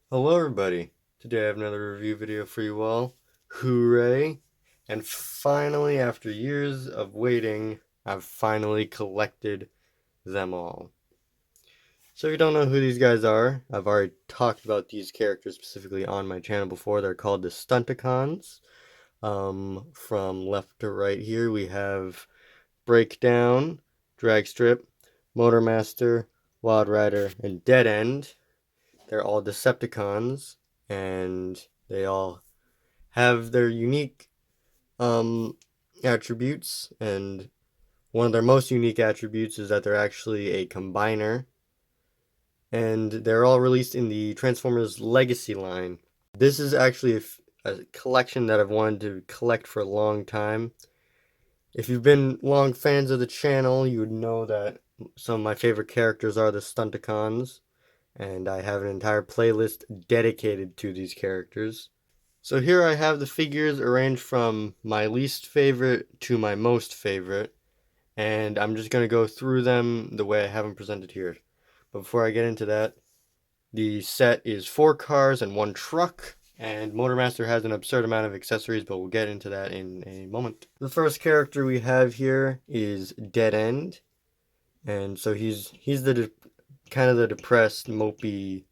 Hello everybody, today I have another review video for you all. Hooray! And finally, after years of waiting, I've finally collected them all. So if you don't know who these guys are, I've already talked about these characters specifically on my channel before. They're called the Stunticons. From left to right here we have Breakdown, Dragstrip, Motormaster, Wild Rider, and Dead End. They're all Decepticons, and they all have their unique attributes, and one of their most unique attributes is that they're actually a combiner, and they're all released in the Transformers Legacy line. This is actually a collection that I've wanted to collect for a long time. If you've been long fans of the channel, you would know that some of my favorite characters are the Stunticons, and I have an entire playlist dedicated to these characters. So here I have the figures arranged from my least favorite to my most favorite, and I'm just going to go through them the way I have them presented here. But before I get into that, the set is 4 cars and 1 truck, and Motormaster has an absurd amount of accessories, but we'll get into that in a moment. The first character we have here is Dead End, and so he's the kind of the depressed, mopey,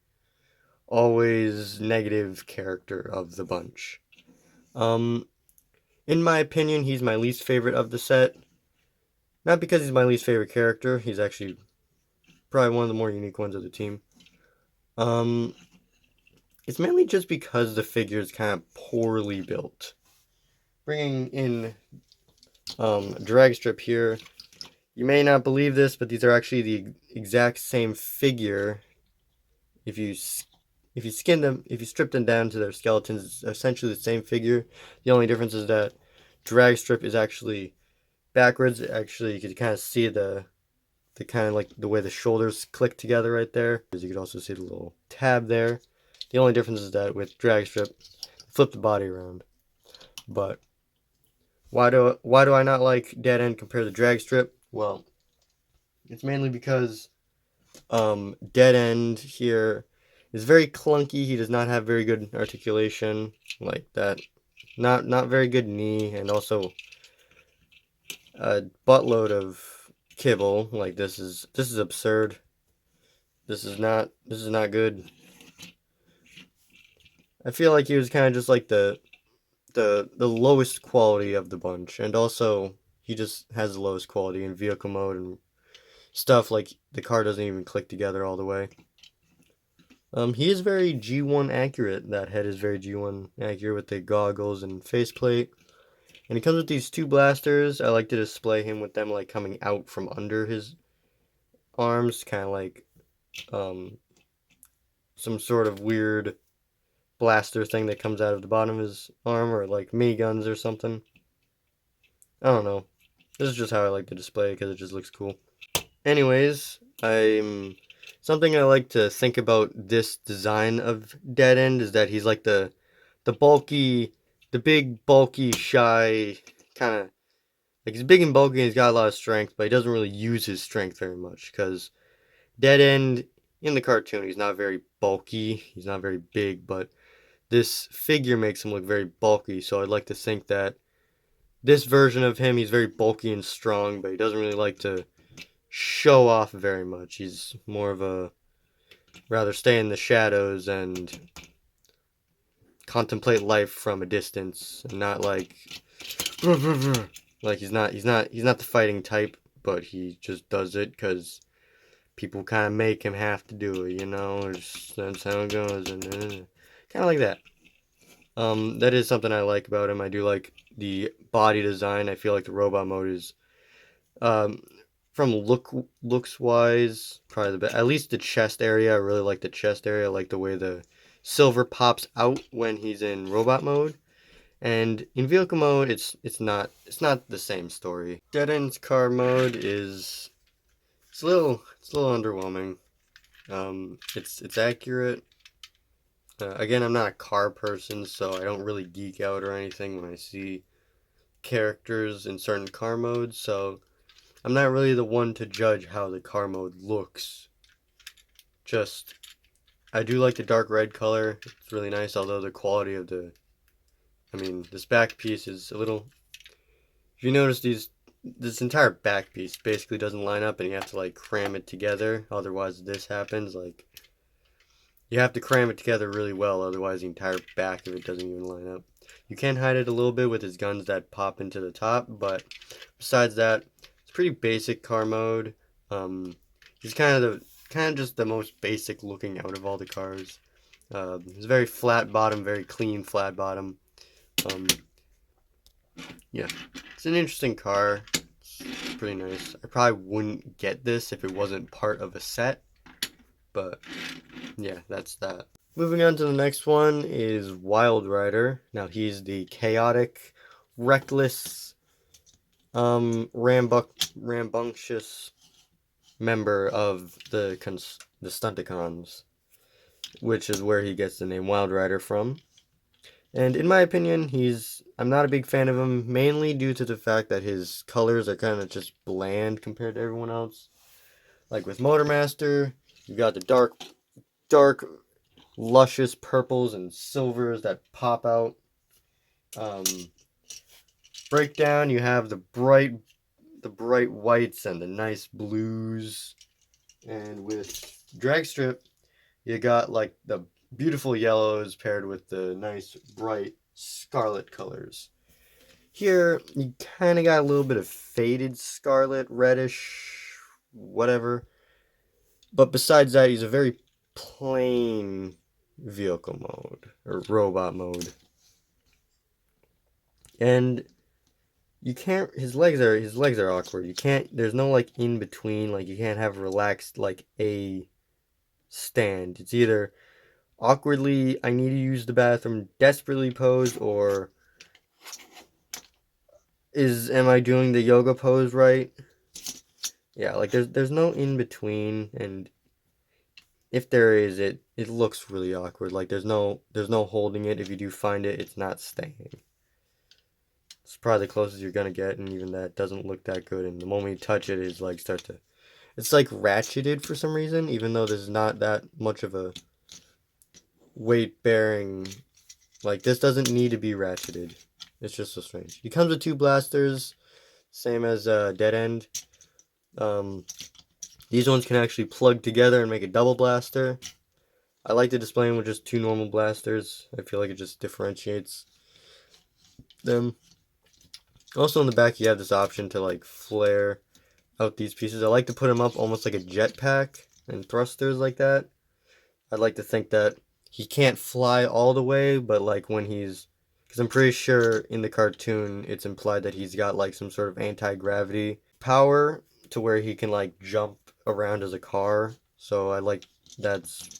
always negative character of the bunch. In my opinion, he's my least favorite of the set. Not because he's my least favorite character. He's actually probably one of the more unique ones of the team. It's mainly just because the figure is kind of poorly built. Bringing in Dragstrip here. You may not believe this, but these are actually the exact same figure. If you skin them, if you strip them down to their skeletons, it's essentially the same figure. The only difference is that Dragstrip is actually backwards. Actually, you can kind of see the kind of like the way the shoulders click together right there. As you can also see the little tab there. The only difference is that with Dragstrip, flip the body around. But why do I not like Dead End compared to Dragstrip? Well, it's mainly because Dead End here is very clunky. He does not have very good articulation like that. Not very good knee, and also a buttload of kibble. Like this is absurd. This is not good. I feel like he was kind of just like the lowest quality of the bunch, and also he just has the lowest quality in vehicle mode and stuff. Like the car doesn't even click together all the way. He is very G1 accurate. That head is very G1 accurate with the goggles and faceplate. And he comes with these 2 blasters. I like to display him with them like coming out from under his arms, kind of like some sort of weird blaster thing that comes out of the bottom of his arm, or like miniguns or something. I don't know. This is just how I like to display it because it just looks cool. Anyways, something I like to think about this design of Dead End is that he's like the bulky, the big, bulky, shy, kind of, like he's big and bulky and he's got a lot of strength, but he doesn't really use his strength very much, because Dead End, in the cartoon, he's not very bulky, he's not very big, but this figure makes him look very bulky, so I'd like to think that this version of him, he's very bulky and strong, but he doesn't really like to show off very much. He's more of a rather stay in the shadows and contemplate life from a distance, and not like like he's not the fighting type, but he just does it because people kind of make him have to do it, you know. That's how it goes, and kind of like that. That is something I like about him. I do like the body design. I feel like the robot mode is, from looks wise, probably the best. At least the chest area. I really like the chest area. I like the way the silver pops out when he's in robot mode. And in vehicle mode, it's not the same story. Dead End's car mode is it's a little underwhelming. It's accurate. Again, I'm not a car person, so I don't really geek out or anything when I see characters in certain car modes, so I'm not really the one to judge how the car mode looks. Just, I do like the dark red color. It's really nice, although the quality of this back piece is a little... If you notice, this entire back piece basically doesn't line up, and you have to like cram it together. Otherwise, this happens. Like, you have to cram it together really well, otherwise the entire back of it doesn't even line up. You can hide it a little bit with his guns that pop into the top, but besides that, it's pretty basic car mode. He's kind of just the most basic looking out of all the cars. It's very flat bottom, very clean flat bottom. Yeah, it's an interesting car. It's pretty nice. I probably wouldn't get this if it wasn't part of a set, but yeah, that's that. Moving on to the next one is Wild Rider. Now he's the chaotic, reckless, rambunctious member of the Stunticons, which is where he gets the name Wild Rider from. And in my opinion, I'm not a big fan of him, mainly due to the fact that his colors are kind of just bland compared to everyone else. Like with Motormaster, you got the dark, luscious purples and silvers that pop out. Breakdown, you have the bright whites and the nice blues. And with Dragstrip, you got like the beautiful yellows paired with the nice bright scarlet colors. Here, you kind of got a little bit of faded scarlet, reddish, whatever. But besides that, he's a very plain vehicle mode, or robot mode. And you can't, his legs are awkward. There's no like in between, like you can't have relaxed like a stand. It's either awkwardly, I need to use the bathroom, desperately pose, or am I doing the yoga pose right? Yeah, like there's no in between, and if there is, it looks really awkward. Like there's no holding it. If you do find it, it's not staying. It's probably the closest you're gonna get, and even that doesn't look that good. And the moment you touch it, his legs start to, it's like ratcheted for some reason, even though there's not that much of a weight bearing. Like this doesn't need to be ratcheted. It's just so strange. He comes with 2 blasters, same as Dead End. These ones can actually plug together and make a double blaster. I like to display them with just 2 normal blasters. I feel like it just differentiates them. Also in the back you have this option to like flare out these pieces. I like to put them up almost like a jetpack and thrusters like that. I'd like to think that he can't fly all the way, but like when he's... Because I'm pretty sure in the cartoon it's implied that he's got like some sort of anti-gravity power to where he can like jump around as a car. So that's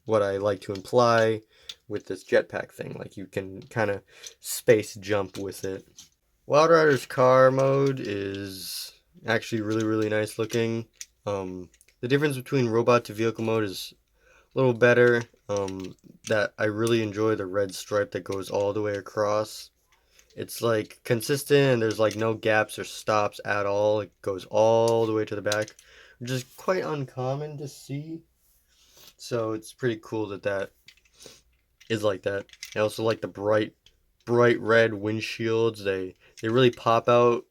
what I like to imply with this jetpack thing. Like you can kind of space jump with it. Wild Rider's car mode is actually really nice looking. The difference between robot to vehicle mode is a little better. That I really enjoy the red stripe that goes all the way across. It's like consistent and there's like no gaps or stops at all. It goes all the way to the back, which is quite uncommon to see. So it's pretty cool that is like that. I also like the bright red windshields. They really pop out,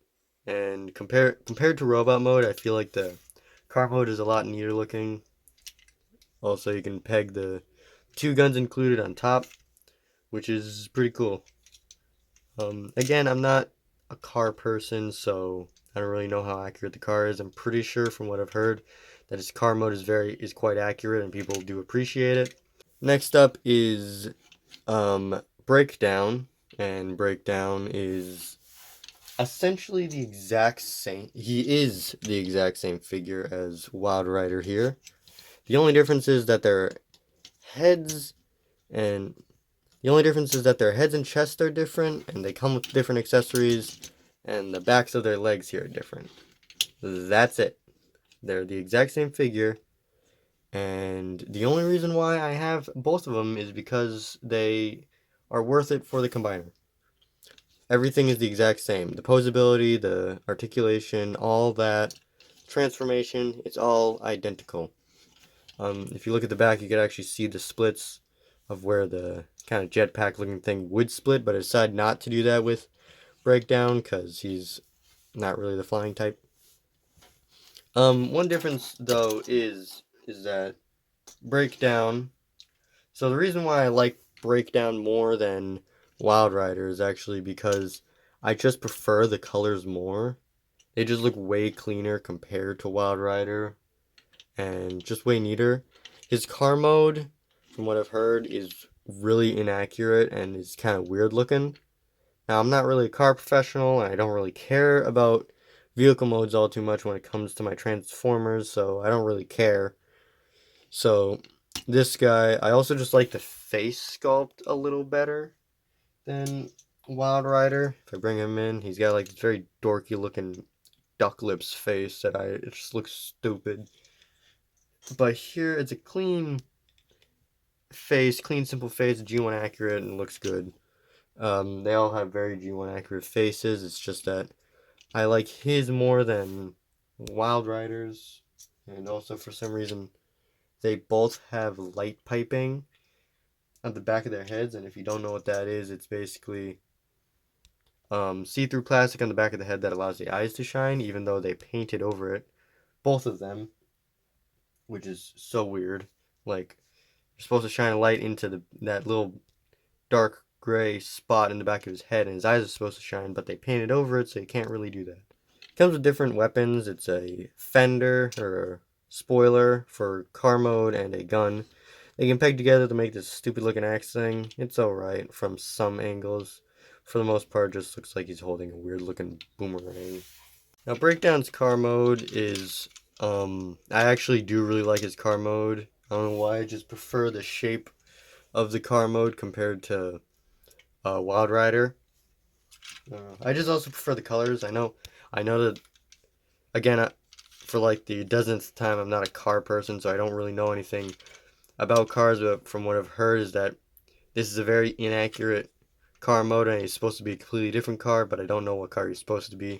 and compared to robot mode, I feel like the car mode is a lot neater looking. Also, you can peg the 2 guns included on top, which is pretty cool. Again, I'm not a car person, so I don't really know how accurate the car is. I'm pretty sure from what I've heard that his car mode is quite accurate and people do appreciate it. Next up is Breakdown, and Breakdown is essentially the exact same. He is the exact same figure as Wild Rider here. The only difference is that their heads and chest are different, and they come with different accessories, and the backs of their legs here are different. That's it. They're the exact same figure, and the only reason why I have both of them is because they are worth it for the combiner. Everything is the exact same. The posability, the articulation, all that, transformation, it's all identical. If you look at the back, you can actually see the splits of where the kind of jetpack looking thing would split, but I decided not to do that with Breakdown because he's not really the flying type. One difference though is that Breakdown. So the reason why I like Breakdown more than Wild Rider is actually because I just prefer the colors more. They just look way cleaner compared to Wild Rider and just way neater. His car mode, from what I've heard, is really inaccurate and is kind of weird looking. Now, I'm not really a car professional and I don't really care about vehicle modes all too much when it comes to my Transformers, so I don't really care. So, this guy, I also just like the face sculpt a little better than Wild Rider. If I bring him in, he's got like this very dorky looking duck lips face that it just looks stupid. But here it's a clean face, clean simple face, G1 accurate, and looks good. They all have very G1 accurate faces. It's just that I like his more than Wild Rider's, and also for some reason they both have light piping at the back of their heads. And if you don't know what that is, it's basically see-through plastic on the back of the head that allows the eyes to shine, even though they painted over it, both of them, which is so weird. Like, you're supposed to shine a light into that little dark gray spot in the back of his head, and his eyes are supposed to shine, but they painted over it, so you can't really do that. It comes with different weapons. It's a fender or a spoiler for car mode and a gun. They can peg together to make this stupid looking axe thing. It's alright from some angles. For the most part, it just looks like he's holding a weird looking boomerang. Now, Breakdown's car mode is, I actually do really like his car mode. I don't know why, I just prefer the shape of the car mode compared to Wild Rider. I just also prefer the colors. I know that, again, for like the dozenth time, I'm not a car person, so I don't really know anything about cars, but from what I've heard is that this is a very inaccurate car mode, and he's supposed to be a completely different car, but I don't know what car he's supposed to be.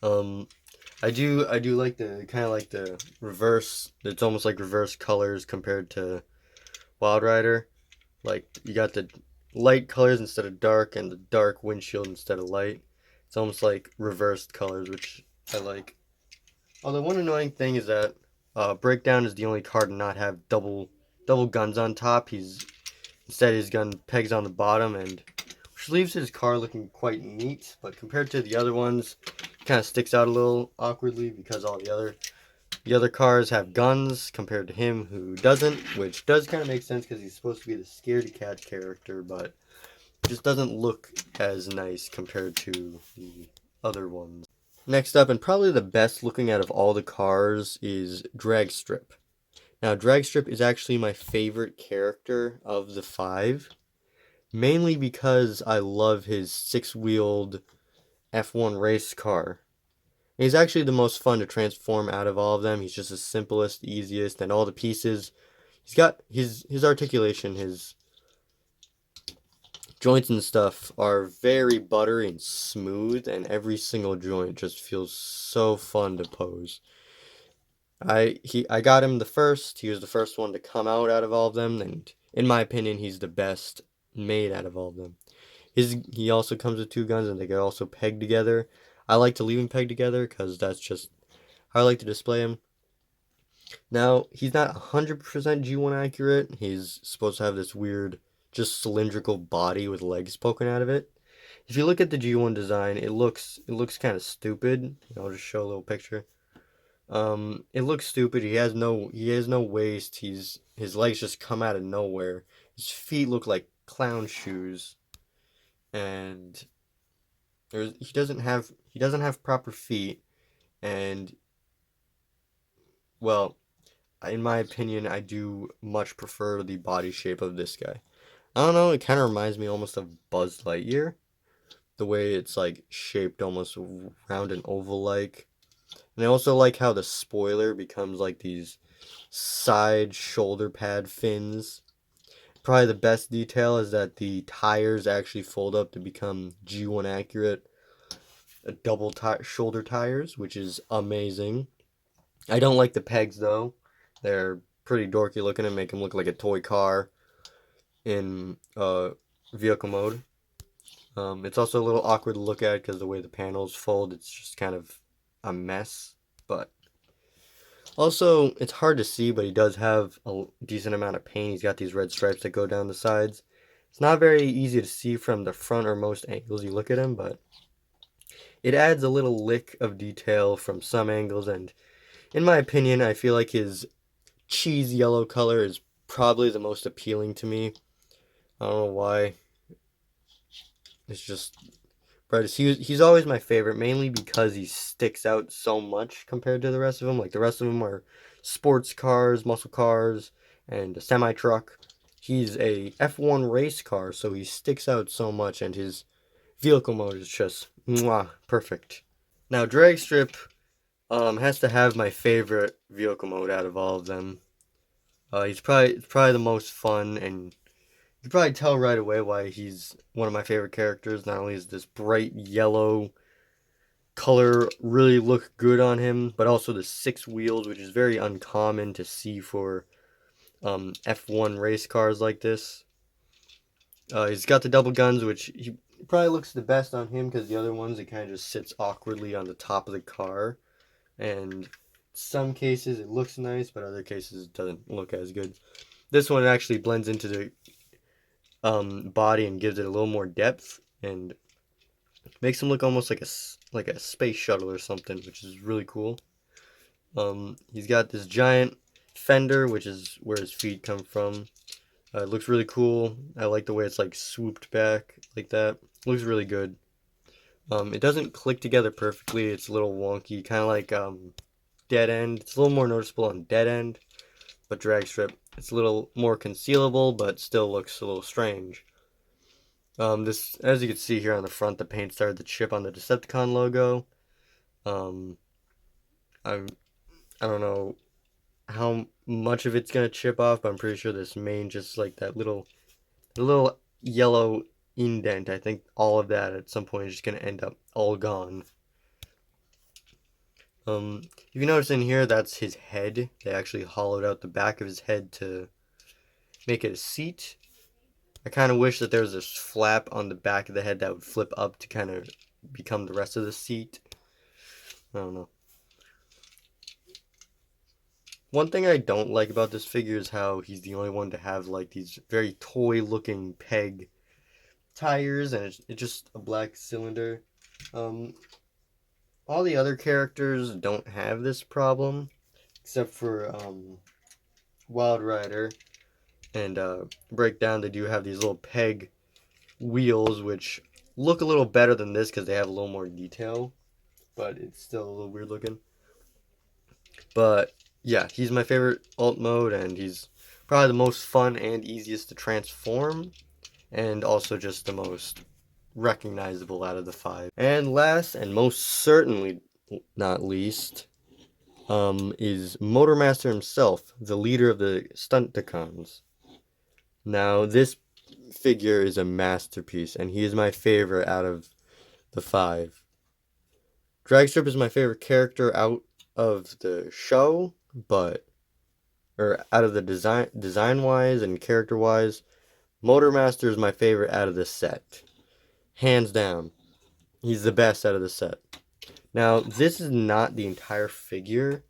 I do like the kind of like the reverse. It's almost like reverse colors compared to Wild Rider. Like you got the light colors instead of dark, and the dark windshield instead of light. It's almost like reversed colors, which I like. Although one annoying thing is that Breakdown is the only car to not have double guns on top. Instead his gun pegs on the bottom, and which leaves his car looking quite neat. But compared to the other ones, it kind of sticks out a little awkwardly because all the other cars have guns compared to him who doesn't, which does kind of make sense because he's supposed to be the scaredy cat character, but it just doesn't look as nice compared to the other ones. Next up, and probably the best looking out of all the cars, is Dragstrip. Now, Dragstrip is actually my favorite character of the 5, mainly because I love his 6-wheeled F1 race car. He's actually the most fun to transform out of all of them. He's just the simplest, easiest, and all the pieces. He's got his articulation, his joints and stuff are very buttery and smooth, and every single joint just feels so fun to pose. I got him the first. He was the first one to come out of all of them, and in my opinion, he's the best made out of all of them. He also comes with 2 guns, and they get also pegged together. I like to leave him pegged together because that's just how I like to display him. Now, he's not 100% G1 accurate. He's supposed to have this weird, just cylindrical body with legs poking out of it. If you look at the G1 design, it looks kind of stupid. I'll just show a little picture. It looks stupid. He has no waist. His legs just come out of nowhere. His feet look like clown shoes, and he doesn't have proper feet. And well, in my opinion, I do much prefer the body shape of this guy. I don't know. It kind of reminds me almost of Buzz Lightyear, the way it's like shaped almost round and oval like. And I also like how the spoiler becomes like these side shoulder pad fins. Probably the best detail is that the tires actually fold up to become G1 accurate double shoulder tires, which is amazing. I don't like the pegs though. They're pretty dorky looking and make them look like a toy car in vehicle mode. It's also a little awkward to look at because the way the panels fold, it's just kind of a mess. But also, it's hard to see, but he does have a decent amount of paint. He's got these red stripes that go down the sides. It's not very easy to see from the front or most angles you look at him, but it adds a little lick of detail from some angles, and in my opinion, I feel like his cheese yellow color is probably the most appealing to me. I don't know why. It's just brightest. He's always my favorite, mainly because he sticks out so much compared to the rest of them. Like the rest of them are sports cars, muscle cars, and a semi truck. He's a F1 race car, so he sticks out so much, and his vehicle mode is just mwah, perfect. Now, drag strip has to have my favorite vehicle mode out of all of them. It's probably the most fun, and you can probably tell right away why he's one of my favorite characters. Not only is this bright yellow color really look good on him, but also the 6 wheels, which is very uncommon to see for F1 race cars like this. He's got the double guns, which he probably looks the best on him because the other ones, it kind of just sits awkwardly on the top of the car. And some cases it looks nice, but other cases it doesn't look as good. This one actually blends into the body and gives it a little more depth and makes him look almost like a space shuttle or something, which is really cool. He's got this giant fender, which is where his feet come from. It looks really cool. I like the way it's like swooped back like that. It looks really good. It doesn't click together perfectly. It's a little wonky, kind of like Dead End. It's a little more noticeable on Dead End, but Drag Strip, it's a little more concealable, but still looks a little strange. This, as you can see here on the front, the paint started to chip on the Decepticon logo. I don't know how much of it's gonna chip off, but I'm pretty sure this main, just like that little yellow indent, I think all of that at some point is just gonna end up all gone. If you notice in here, that's his head. They actually hollowed out the back of his head to make it a seat. I kind of wish that there was this flap on the back of the head that would flip up to kind of become the rest of the seat. I don't know. One thing I don't like about this figure is how he's the only one to have like these very toy looking peg tires, and it's just a black cylinder. All the other characters don't have this problem, except for Wild Rider and Breakdown. They do have these little peg wheels, which look a little better than this because they have a little more detail, but it's still a little weird looking. But yeah, he's my favorite alt mode, and he's probably the most fun and easiest to transform, and also just the most recognizable out of the 5. And last, and most certainly not least, is Motormaster himself, the leader of the Stunticons. Now, this figure is a masterpiece, and he is my favorite out of the 5. Dragstrip is my favorite character out of the show, or out of the design-wise and character-wise, Motormaster is my favorite out of the set. Hands down. He's the best out of the set. Now, this is not the entire figure.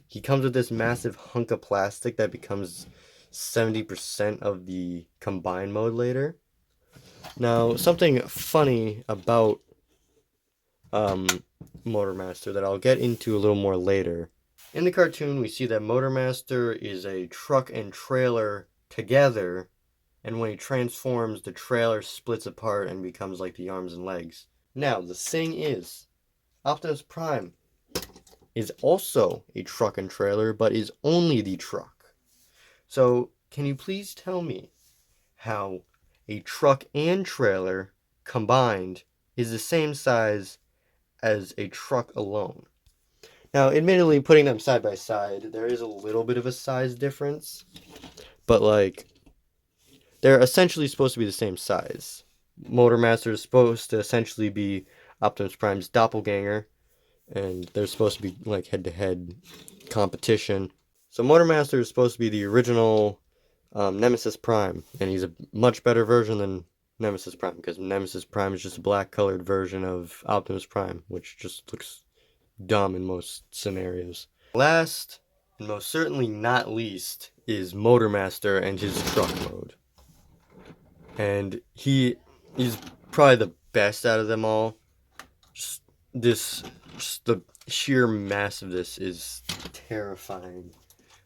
He comes with this massive hunk of plastic that becomes 70% of the combined mode later. Now, something funny about Motormaster that I'll get into a little more later. In the cartoon, we see that Motormaster is a truck and trailer together, and when he transforms, the trailer splits apart and becomes like the arms and legs. Now, the thing is, Optimus Prime is also a truck and trailer, but is only the truck. So, can you please tell me how a truck and trailer combined is the same size as a truck alone? Now, admittedly, putting them side by side, there is a little bit of a size difference, but like, they're essentially supposed to be the same size. Motormaster is supposed to essentially be Optimus Prime's doppelganger, and they're supposed to be like head-to-head competition. So Motormaster is supposed to be the original Nemesis Prime, and he's a much better version than Nemesis Prime, because Nemesis Prime is just a black colored version of Optimus Prime, which just looks dumb in most scenarios. Last, and most certainly not least, is Motormaster and his truck mode. And he's probably the best out of them all. Just the sheer mass of this is terrifying.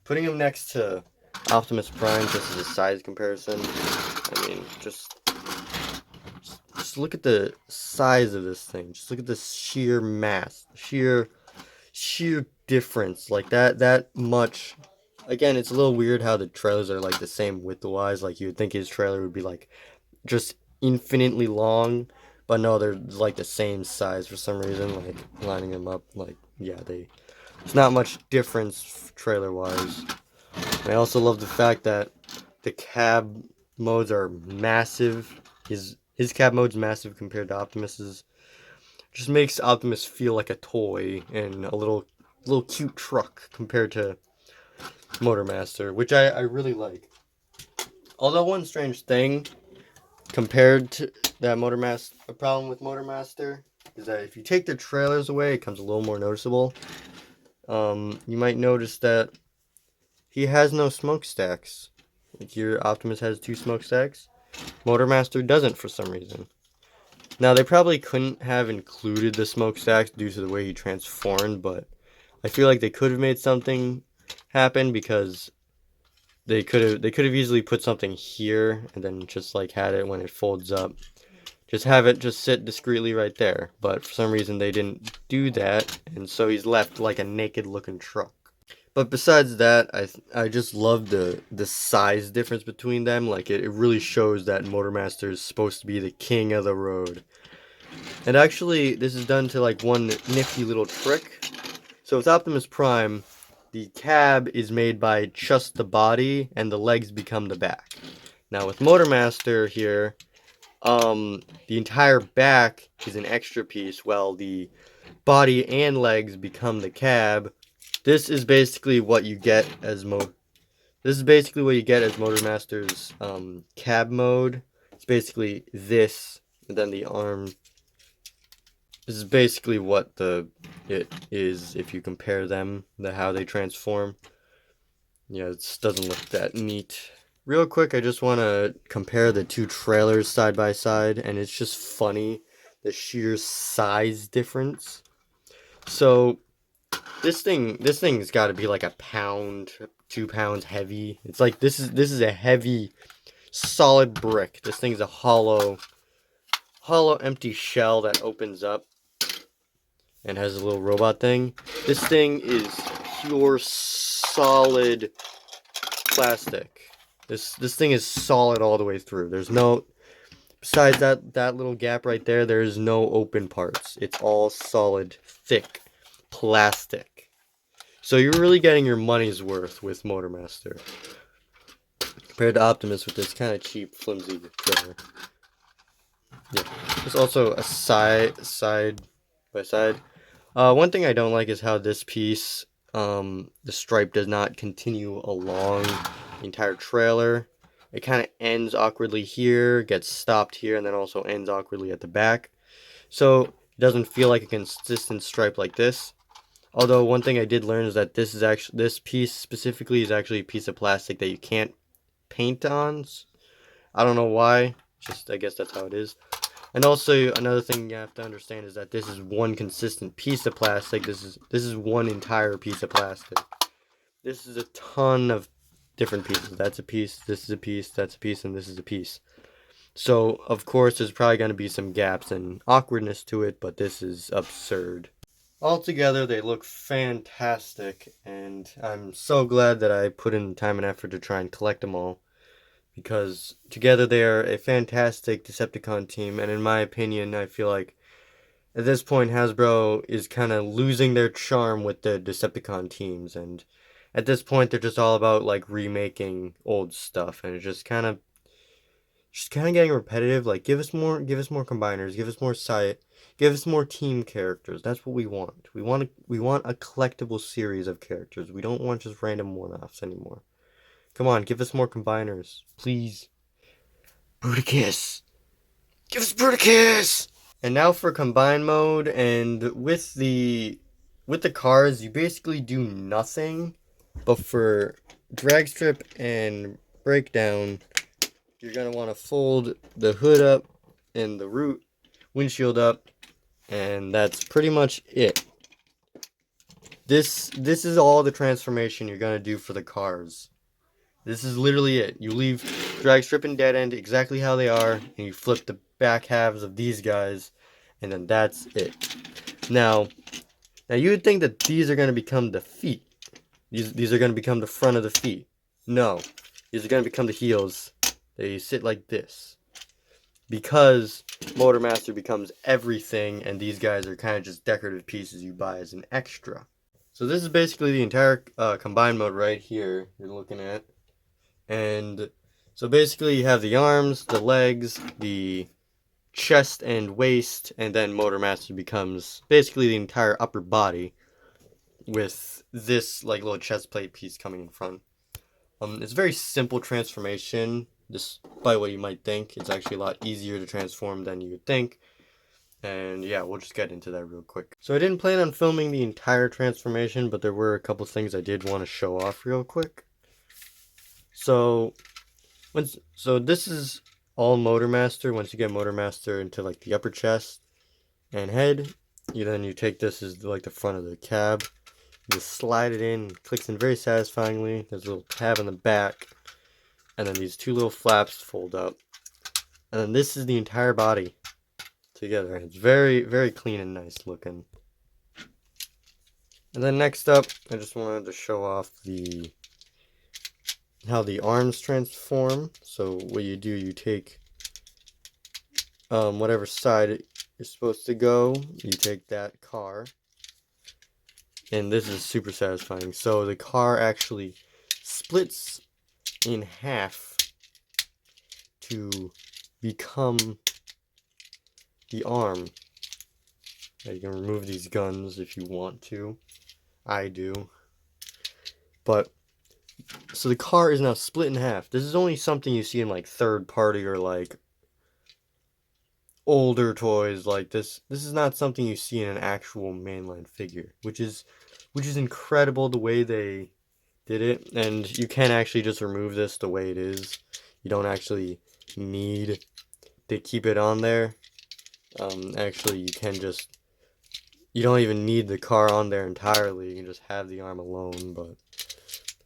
Putting him next to Optimus Prime just as a size comparison, I mean, just look at the size of this thing. Just look at the sheer mass, sheer difference. Like that much. Again, it's a little weird how the trailers are like the same width-wise. Like you would think his trailer would be like just infinitely long, but no, they're like the same size for some reason. Like lining them up, like yeah, there's not much difference trailer-wise. I also love the fact that the cab modes are massive. His cab mode's massive compared to Optimus's. Just makes Optimus feel like a toy and a little cute truck compared to Motormaster, which I really like. Although one strange thing compared to that Motormaster, a problem with Motormaster is that if you take the trailers away, it becomes a little more noticeable. You might notice that he has no smokestacks. Like your Optimus has 2 smokestacks. Motormaster doesn't for some reason. Now they probably couldn't have included the smokestacks due to the way he transformed, but I feel like they could have made something happen because they could have easily put something here and then just like had it when it folds up. Just have it just sit discreetly right there. But for some reason they didn't do that, and so he's left like a naked looking truck. But besides that, I just love the size difference between them. Like it really shows that Motormaster is supposed to be the king of the road. And actually, this is done to like one nifty little trick. So with Optimus Prime, the cab is made by just the body, and the legs become the back. Now with Motormaster here, the entire back is an extra piece, while the body and legs become the cab. This is basically what you get as Motormaster's cab mode. It's basically this, and then the arm. This is basically what it is if you compare them, how they transform. Yeah, it doesn't look that neat. Real quick, I just want to compare the 2 trailers side by side, and it's just funny, the sheer size difference. So this thing's got to be like a pound, 2 pounds heavy. It's like this is a heavy, solid brick. This thing's a hollow empty shell that opens up and has a little robot thing. This thing is pure solid plastic. This thing is solid all the way through. There's no, besides that little gap right there, there is no open parts. It's all solid, thick plastic. So you're really getting your money's worth with Motormaster compared to Optimus with this kind of cheap, flimsy trailer. Yeah, there's also a side by side. One thing I don't like is how this piece, the stripe does not continue along the entire trailer. It kind of ends awkwardly here, gets stopped here, and then also ends awkwardly at the back. So it doesn't feel like a consistent stripe like this. Although one thing I did learn is that this piece specifically is actually a piece of plastic that you can't paint on. I don't know why. Just I guess that's how it is. And also another thing you have to understand is that this is one consistent piece of plastic. This is one entire piece of plastic. This is a ton of different pieces. That's a piece, this is a piece, that's a piece, and this is a piece. So of course there's probably going to be some gaps and awkwardness to it, but this is absurd. Altogether they look fantastic, and I'm so glad that I put in time and effort to try and collect them all, because together they are a fantastic Decepticon team, and in my opinion, I feel like at this point Hasbro is kind of losing their charm with the Decepticon teams, and at this point they're just all about like remaking old stuff, and it's just kind of just kind of getting repetitive. Like, give us more combiners, give us more sight, give us more team characters. That's what we want. We want a collectible series of characters. We don't want just random one-offs anymore. Come on, give us more combiners, please. Bruticus, give us Bruticus. And now for combine mode, and with the cars, you basically do nothing. But for drag strip and breakdown, you're gonna want to fold the hood up and the root windshield up, and that's pretty much it. This is all the transformation you're gonna do for the cars. This is literally it. You leave drag strip and dead end exactly how they are, and you flip the back halves of these guys, and then that's it. Now you would think that these are gonna become the feet. These are gonna become the front of the feet. No, these are gonna become the heels. They sit like this. Because Motormaster becomes everything, and these guys are kind of just decorative pieces you buy as an extra. So this is basically the entire combine mode right here you're looking at. And so basically you have the arms, the legs, the chest and waist, and then Motormaster becomes basically the entire upper body with this like little chest plate piece coming in front. It's a very simple transformation, despite what you might think. It's actually a lot easier to transform than you would think. And yeah, we'll just get into that real quick. So I didn't plan on filming the entire transformation, but there were a couple things I did want to show off real quick. So this is all Motormaster. Once you get Motormaster into like the upper chest and head, then you take this as like the front of the cab. You just slide it in, it clicks in very satisfyingly. There's a little tab in the back, and then these two little flaps fold up, and then this is the entire body together. It's very, very clean and nice looking. And then next up, I just wanted to show off how the arms transform. So what you do, you take whatever side you're supposed to go, you take that car. And this is super satisfying. So the car actually splits in half to become the arm. Now you can remove these guns if you want to. I do. But, so the car is now split in half. This is only something you see in like third party or like older toys like this. This is not something you see in an actual mainline figure, which is incredible the way they did it. And you can actually just remove this the way it is. You don't actually need to keep it on there. Actually, you don't even need the car on there entirely. You can just have the arm alone. But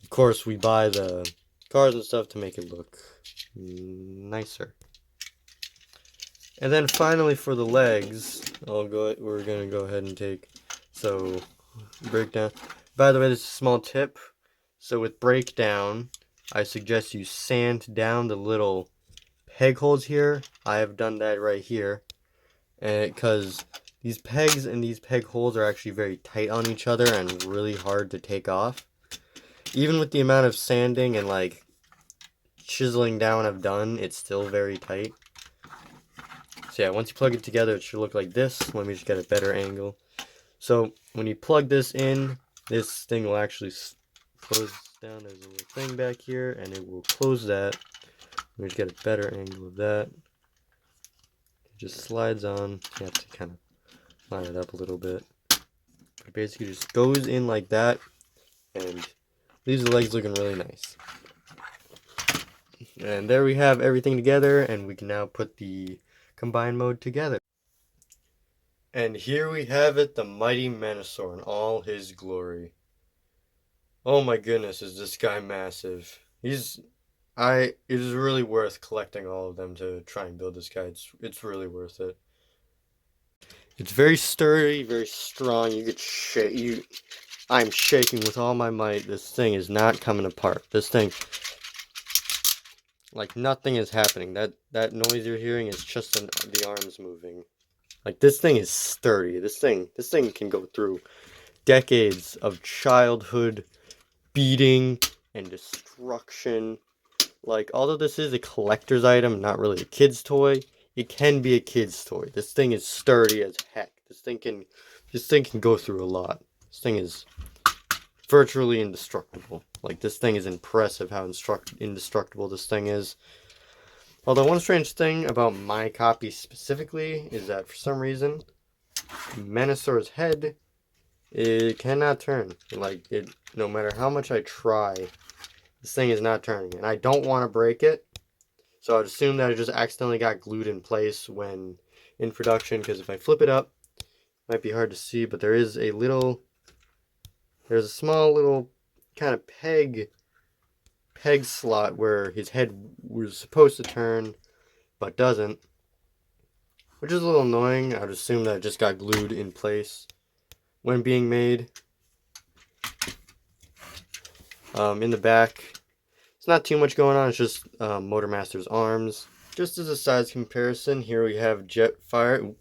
of course, we buy the cars and stuff to make it look nicer. And then finally for the legs, we're gonna go ahead and take, so breakdown. By the way, this is a small tip. So with breakdown, I suggest you sand down the little peg holes here. I have done that right here, and because these pegs and these peg holes are actually very tight on each other and really hard to take off. Even with the amount of sanding and like chiseling down I've done, it's still very tight. So yeah, once you plug it together, it should look like this. Let me just get a better angle. So when you plug this in, this thing will actually close down. There's a little thing back here, and it will close that. Let me just get a better angle of that. It just slides on. You have to kind of line it up a little bit. But it basically just goes in like that, and leaves the legs looking really nice. And there we have everything together, and we can now put the combine mode together. And here we have it, the mighty Menasor in all his glory. Oh my goodness, is this guy massive. It is really worth collecting all of them to try and build this guy. It's really worth it. It's very sturdy, very strong. You could I'm shaking with all my might. This thing is not coming apart. This thing, like, nothing is happening. That noise you're hearing is just the arms moving. Like, this thing is sturdy. This thing can go through decades of childhood beating and destruction like, although this is a collector's item, not really a kid's toy, it can be a kid's toy. This thing is sturdy as heck. This thing can go through a lot. This thing is virtually indestructible. Like, this thing is impressive how indestructible this thing is. Although one strange thing about my copy specifically is that for some reason, Menasor's head, it cannot turn. Like, it, no matter how much I try, this thing is not turning. And I don't want to break it. So I'd assume that it just accidentally got glued in place when in production, because if I flip it up, it might be hard to see, but there's a small little kind of peg slot where his head was supposed to turn, but doesn't, which is a little annoying. I'd assume that it just got glued in place when being made. In the back, it's not too much going on. It's just Motormaster's arms. Just as a size comparison, here we have Jetfire.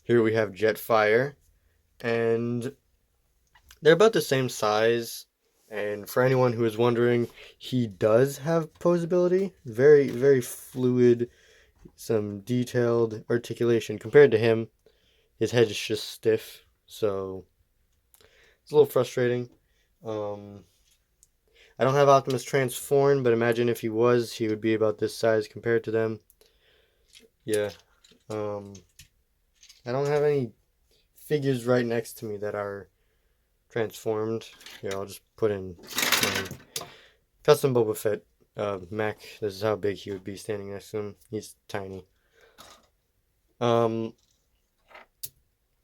Here we have Jetfire, and they're about the same size. And for anyone who is wondering, he does have posability. Very, very fluid, some detailed articulation. Compared to him, his head is just stiff, so it's a little frustrating. I don't have Optimus transformed, but imagine if he was, he would be about this size compared to them. Yeah. I don't have any figures right next to me that are transformed. Here, I'll just put in custom Boba Fett Mac. This is how big he would be standing next to him. He's tiny.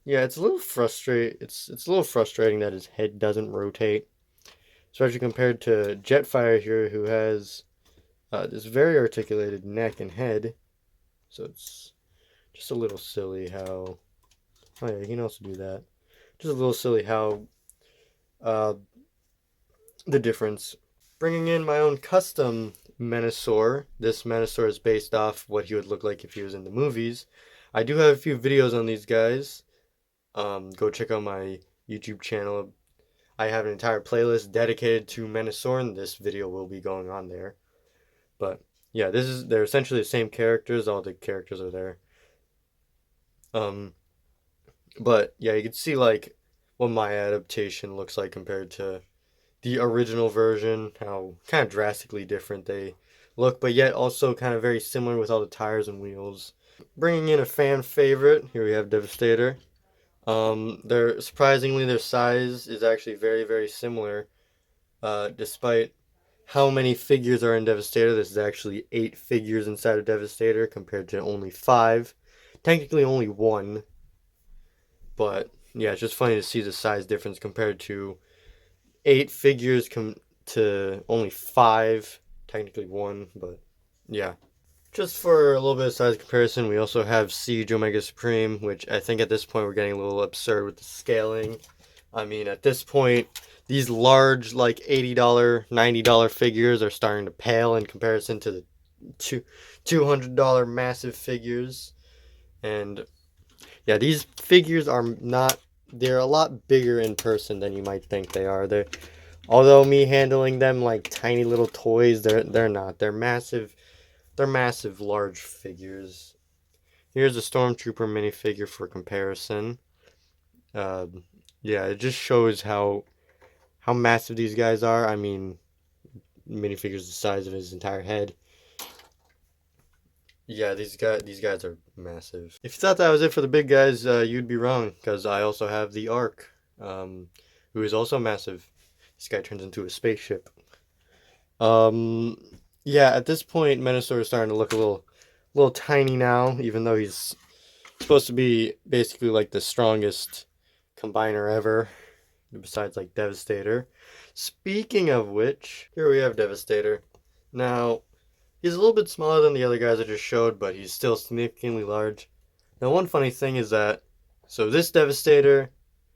Yeah, it's a little it's a little frustrating that his head doesn't rotate, especially compared to Jetfire here, who has this very articulated neck and head. So it's just a little silly how. Oh yeah, you can also do that. Just a little silly how the difference. Bringing in my own custom Menasor. This Menasor is based off what he would look like if he was in the movies. I do have a few videos on these guys. Go check out my YouTube channel. I have an entire playlist dedicated to Menasor, and this video will be going on there. But yeah, they're essentially the same characters. All the characters are there. But yeah, you can see like what my adaptation looks like compared to the original version, how kind of drastically different they look, but yet also kind of very similar with all the tires and wheels. Bringing in a fan favorite, here we have Devastator. Surprisingly, their size is actually very, very similar. Despite how many figures are in Devastator, this is actually 8 figures inside of Devastator compared to only 5. Technically only 1. But yeah, it's just funny to see the size difference compared to 8 figures to only 5. Technically 1, but yeah. Just for a little bit of size comparison, we also have Siege Omega Supreme, which I think at this point we're getting a little absurd with the scaling. I mean, at this point, these large, like $80, $90 figures are starting to pale in comparison to the $200 massive figures. And yeah, these figures are not, they're a lot bigger in person than you might think they are. Although me handling them like tiny little toys, they're not. They're massive. They're massive, large figures. Here's a Stormtrooper minifigure for comparison. Yeah, it just shows how massive these guys are. I mean, minifigure's the size of his entire head. Yeah, these guys are massive. If you thought that was it for the big guys, you'd be wrong, because I also have the Ark, who is also massive. This guy turns into a spaceship. Yeah, at this point, Menasor is starting to look a little tiny now, even though he's supposed to be basically like the strongest combiner ever, besides like Devastator. Speaking of which, here we have Devastator. Now, he's a little bit smaller than the other guys I just showed, but he's still significantly large. Now, one funny thing is that, Devastator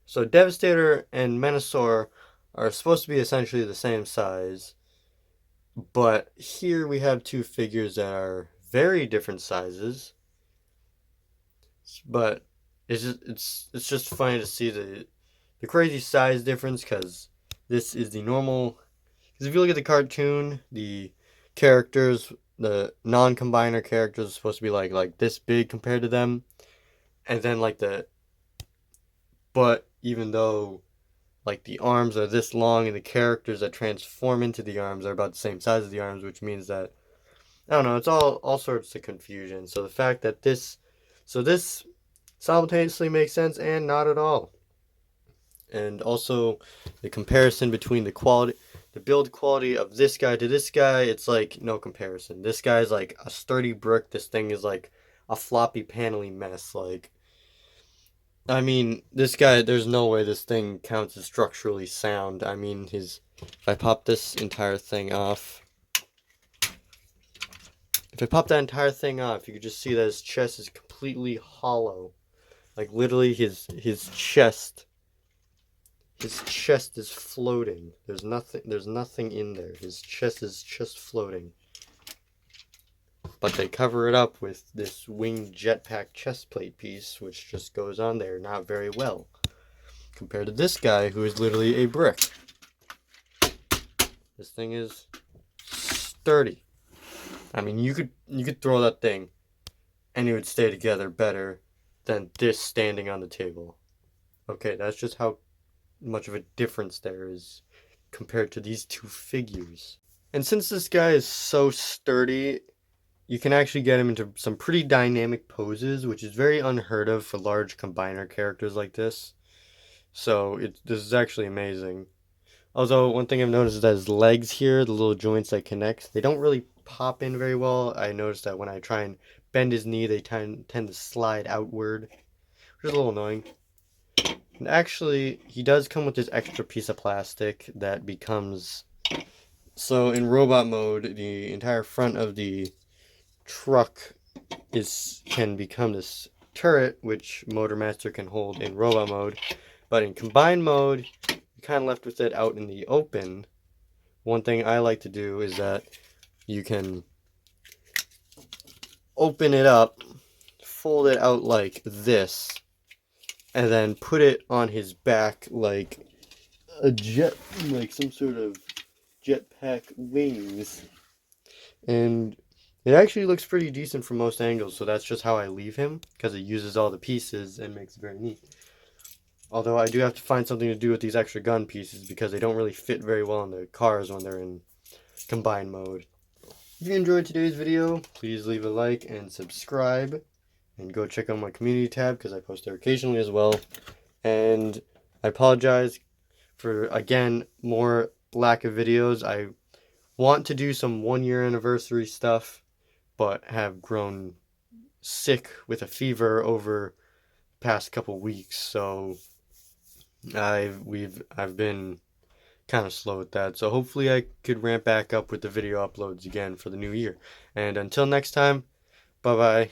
and Menasor are supposed to be essentially the same size. But here we have 2 figures that are very different sizes. But it's just funny to see the crazy size difference, because this is the normal Because if you look at the cartoon, the characters, the non-combiner characters are supposed to be like this big compared to them. And then like but even though like the arms are this long and the characters that transform into the arms are about the same size as the arms, which means that, I don't know, it's all sorts of confusion. So the fact that this simultaneously makes sense and not at all. And also the comparison between the build quality of this guy to this guy, it's like no comparison. This guy's like a sturdy brick. This thing is like a floppy panely mess. Like, I mean, this guy, there's no way this thing counts as structurally sound. I mean, if I pop this entire thing off, if I pop that entire thing off, you could just see that his chest is completely hollow. Like literally his chest is floating. There's nothing in there. His chest is just floating. But they cover it up with this winged jetpack chest plate piece, which just goes on there not very well. Compared to this guy, who is literally a brick. This thing is sturdy. I mean, you could throw that thing and it would stay together better than this standing on the table. Okay, that's just how much of a difference there is compared to these two figures. And since this guy is so sturdy, you can actually get him into some pretty dynamic poses, which is very unheard of for large combiner characters like this. So this is actually amazing. Although one thing I've noticed is that his legs here, the little joints that connect, they don't really pop in very well. I noticed that when I try and bend his knee, they tend to slide outward, which is a little annoying. And actually, he does come with this extra piece of plastic that becomes... So in robot mode, the entire front of the truck can become this turret, which Motormaster can hold in robot mode. But in combined mode, you're kind of left with it out in the open. One thing I like to do is that you can open it up, fold it out like this, and then put it on his back like like some sort of jetpack wings. And it actually looks pretty decent from most angles, so that's just how I leave him, because it uses all the pieces and makes it very neat. Although I do have to find something to do with these extra gun pieces, because they don't really fit very well in the cars when they're in combined mode. If you enjoyed today's video, please leave a like and subscribe. And go check out my community tab, because I post there occasionally as well. And I apologize for, again, more lack of videos. I want to do some 1-year anniversary stuff, but have grown sick with a fever over the past couple weeks. So I've been kind of slow with that. So hopefully I could ramp back up with the video uploads again for the new year. And until next time, bye-bye.